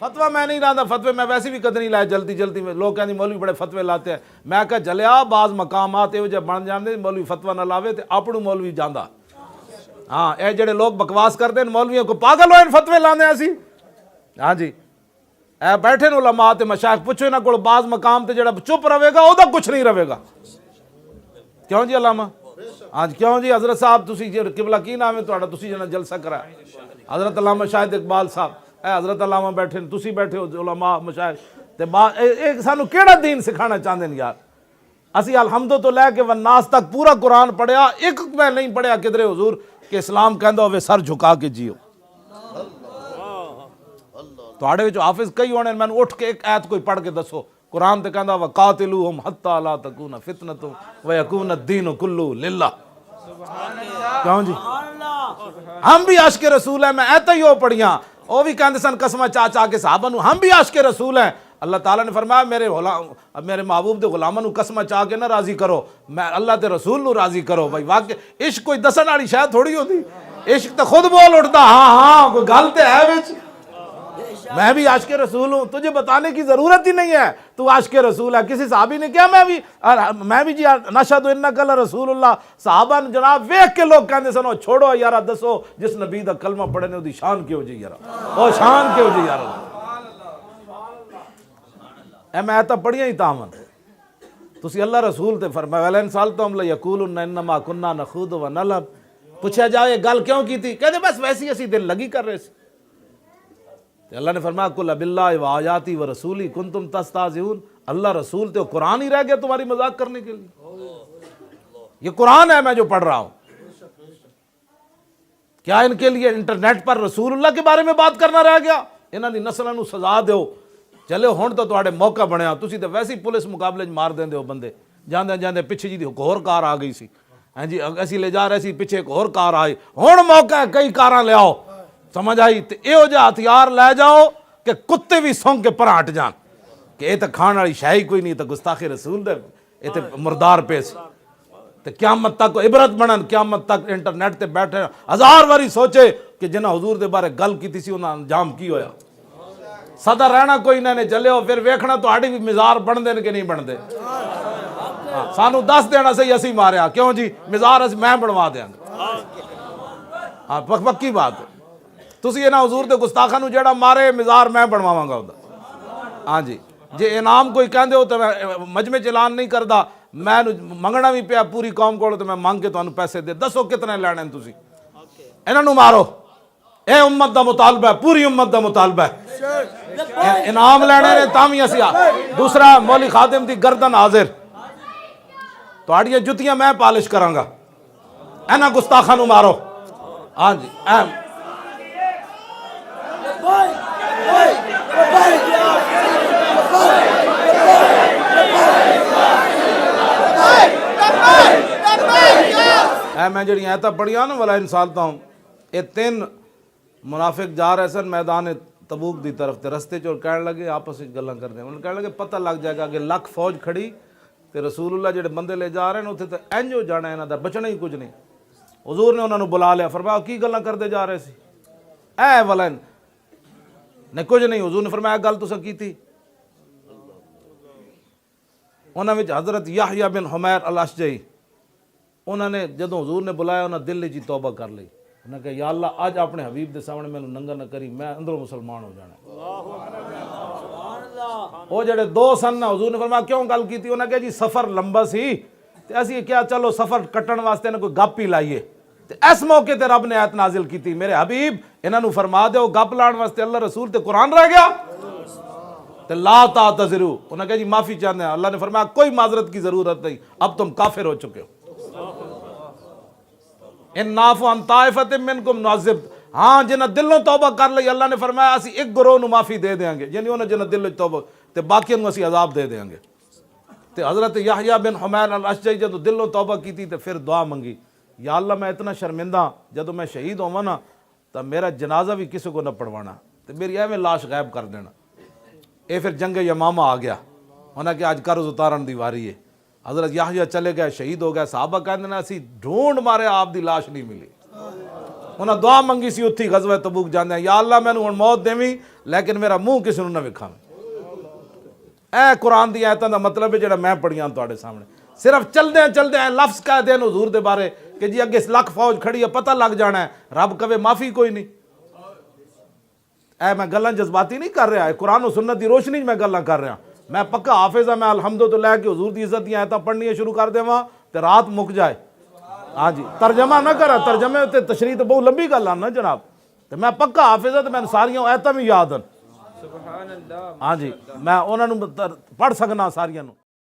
فتویٰ میں نہیں لاتا، فتوے میں ویسے بھی کدی نہیں لائے جلدی میں، لوگ کہتے مولوی بڑے فتوے لاتے ہیں، میں کہا جلیا بعض مقامات یہ جب بن جاندے مولوی فتویٰ نہ لاوے تو اپنوں مولوی جاندہ۔ ہاں اے جڑے لوگ بکواس کرتے ہیں مولویوں کو پاگل ہوئے فتوے لانے اسی۔ ہاں جی اے بیٹھے ن علماء تے مشائخ پوچھو انہاں کول بعض مقام تے جڑا چپ رہے گا او دا کچھ نہیں رہے گا۔ کیوں جی علامہ؟ ہاں جی کیوں جی حضرت صاحب تسی قبلہ کی نام ہے تہاڈا، تسی جنا جلسہ کرایا حضرت علامہ شاہد اقبال صاحب، اے حضرت علامہ بیٹھے تسی بیٹھے ہو علماء مشائخ تے ایک سانو کیڑا دین سکھانا چاہندے ہیں یار؟ اسی الحمد تو لے کے والناس تک پورا قرآن پڑھیا، ایک میں نہیں پڑھیا کدھرے حضور کہ اسلام کہندا ہوے سر جھکا کے جیو۔ تواڈے وچ حافظ کئی ہونے، میں اٹھ کے ایک آیت کوئی پڑھ کے دسو قرآن تے کہندا وقاتلوہم حتی لا تکون فتنۃ ویکون الدین کلہ للہ۔ کیوں جی ہم بھی عاشق رسول ہیں، میں ایتا ہی ہو پڑھیاں، وہ بھی کہندے سن قسمہ چاہ کے صحابہ نو، ہم بھی عاشق رسول ہیں۔ اللہ تعالیٰ نے فرمایا میرے محبوب دے غلاماں نو قسمہ چاہ کے نہ راضی کرو، میں اللہ تے رسول نو راضی کرو۔ بھائی واقعی عشق کوئی دسن والی شاید تھوڑی ہوتی، عشق تو خود بول اٹھتا ہاں کوئی گل تے ہے وچ، میں بھی عاشق رسول ہوں، تجھے بتانے کی ضرورت ہی نہیں ہے تو عاشق رسول ہے۔ کسی صحابی نے کیا میں بھی جی نشہد انک لرسول اللہ، صحابہ نے جناب ویکھ کے لوگ کہندے سن چھوڑو یارا دسو جس نبی دا کلمہ پڑھے نے دی شان کیوں جی یارا، او شان کیوں جی یارا۔ اے میں ایتا پڑھیاں ہی تامن تسی اللہ رسول تے فرمایا وَلَئِن سَأَلْتَهُمْ لَيَقُولُنَّ إِنَّمَا كُنَّا نَخُوضُ وَنَلْعَبُ، پوچھا جائے یہ گل کیوں کی تھی، کہتے بس ویسی اسی دل لگی کر رہے تھے۔ اللہ نے فرمایا قُلْ أَبِاللَّهِ وَآيَاتِهِ وَرَسُولِهِ كُنْتُمْ تَسْتَهْزِئُونَ، اللہ رسول تے قرآن ہی رہ گیا تمہاری مذاق کرنے کے لیے؟ یہ قرآن ہے میں جو پڑھ رہا ہوں، کیا ان کے لیے انٹرنیٹ پر رسول اللہ کے بارے میں بات کرنا رہ گیا؟ انہاں دی نسلاں نو سزا دیو، چلے ہون تو تواڈے موقع بنیا، تسی تے ویسے ہی پولیس مقابلے مار دیندے ہو بندے، جاندے پیچھے جی ایک اور کار آ گئی سی، ہاں جی اسی لے جا رہے سی پیچھے ایک اور کار آئی، ہون موقع ہے کئی کاراں لے آؤ، سمجھ آئی تے ایہو جہا ہتھیار لے جاؤ کہ کتے بھی سونگ کے پر ہٹ جان کہ یہ تے کھان والی شے ہی کوئی نہیں، تے گستاخ رسول دے یہ تے مردار پیس تے قیامت تک عبرت بنن، قیامت تک انٹرنیٹ تے بیٹھے ہزار واری سوچے کہ جنہاں حضور دے بارے گل کیتی سی انہاں انجام کی ہویا۔ سدا رہنا کوئی نہ چلے ہو، پھر ویکھنا تہاڈی بھی مزار بن دین کہ نہیں بن دے، سانو دس دینا سی اسی ماریا، کیوں جی مزار میں بنوا دیاں گا، ہاں پکی بات ہے، تسی انہاں حضور دے گستاخاں نو جیڑا مارے مزار میں بنواواں گا اودہ۔ ہاں جی جے انعام کوئی کہندے ہو تو میں مجمع چ اعلان نہیں کردا، میں منگنا بھی پیا پوری قوم کول تو میں مانگ کے تانوں پیسے دے، دسو کتنے لینے تسی، انہاں نو مارو، اے امت دا مطالبہ ہے، پوری امت دا مطالبہ ہے، انعام لینے نے تامی اسی۔ دوسرا مولی خادم دی گردن حاضر، تہاڈیاں جتیاں میں پالش کراں گا، انہاں گستاخاں نو مارو۔ ہاں جی میں جڑی ایتا پڑھیا نا وَلَئِن سَأَلْتَهُمْ، یہ تین منافق جا رہے سن میدان تبوک دی طرف تے رستے چور کہنے لگے آپس میں گلاں کرنے، انہوں نے کہنے لگے پتہ لگ جائے گا کہ لکھ فوج کھڑی تے رسول اللہ جڑے بندے لے جا رہے ہیں اتنے تے انج ہو جانا ہے، انہاں دا بچنا ہی کچھ نہیں۔ حضور نے انہوں نے بلا لیا، فرمایا کی گلاں کرتے جا رہے سی؟ اے وَلَئِن نے کچھ نہیں، حضور نے فرمایا گل تساں کیتی؟ انہاں وچ حضرت یحییٰ بن حمیر الاشجعی، انہوں نے جدوں حضور نے بلایا انہاں دل وچ توبہ کر لی، انہوں نے کہا یا اللہ اج اپنے حبیب دے سامنے میں ننگا نہ کری، میں اندروں مسلمان ہو جانا۔ وہ جڑے دو سن نا، حضور نے فرمایا کیوں گل کیتی؟ انہوں نے کہا جی سفر لمبا سی تے اسی کیا چلو سفر کٹن واسطے نہ کوئی گپ ہی لائیے، تے اس موقع تے رب نے آیت نازل کیتی میرے حبیب انہاں نو فرما دیو گپ لان واسطے اللہ رسول تے قرآن رہ گیا تے لا تعتذروا، انہوں نے کہا جی معافی چاہتے ہیں، اللہ نے فرمایا کوئی معذرت کی ضرورت نہیں، اب تم کافر ہو چکے ہو۔ ان نعفو عن طائفۃ منکم نعذب، ہاں جنہاں دلوں توبہ کر لئی اللہ نے فرمایا اسی ایک گروہ نو معافی دے دیاں گے، یعنی انہاں جنہاں دل وچ توبہ تے باقیاں نو اسی عذاب دے دیاں گے۔ تے حضرت یحییٰ بن حمیر الاشجعی جدوں دلوں توبہ کیتی تے پھر دعا منگی، یا اللہ میں اتنا شرمندہ جدوں میں شہید ہوواں نا تو میرا جنازہ بھی کسی کو نہ پڑھوانا تے میری ایویں لاش غائب کر دینا۔ اے پھر جنگ یمامہ آ گیا، انہاں کہ آج قرض اتارن دی واری ہے، حضرت یحییٰ چلے گئے شہید ہو گئے، صحابہ کہندے نے اسی ڈھونڈ مارے آپ دی لاش نہیں ملی، انہیں دعا منگی سی اتھی غزوہ تبوک جاندے ہیں، یا اللہ میں نے موت دیویں لیکن میرا منہ کسی نو نہ وکھاویں۔ اے قرآن دی آیتاں دا مطلب ہے جڑا میں پڑھیاں تواڈے سامنے، صرف چلدے ہیں لفظ کہہ دین حضور دے بارے کہ جی اگے لکھ فوج کھڑی ہے پتہ لگ جانا ہے، رب کہے معافی کوئی نہیں۔ اے میں گلاں جذباتی نہیں کر رہا، قرآن و سنت دی روشنی میں گلاں کر رہا، میں پکا حافظ ہاں، میں الحمد تو لے کے حضور دی عزت دی آیتاں پڑھنی شروع کر دیواں تے رات مک جائے۔ ہاں جی ترجمہ نہ کرا، ترجمے تے تشریح تے بہت لمبی گل نا جناب، تے میں پکا حافظ ہاں تے میں ساریاں آیتاں بھی یاد ہیں۔ ہاں جی میں انہاں نوں پڑھ سکنا ساریاں نوں۔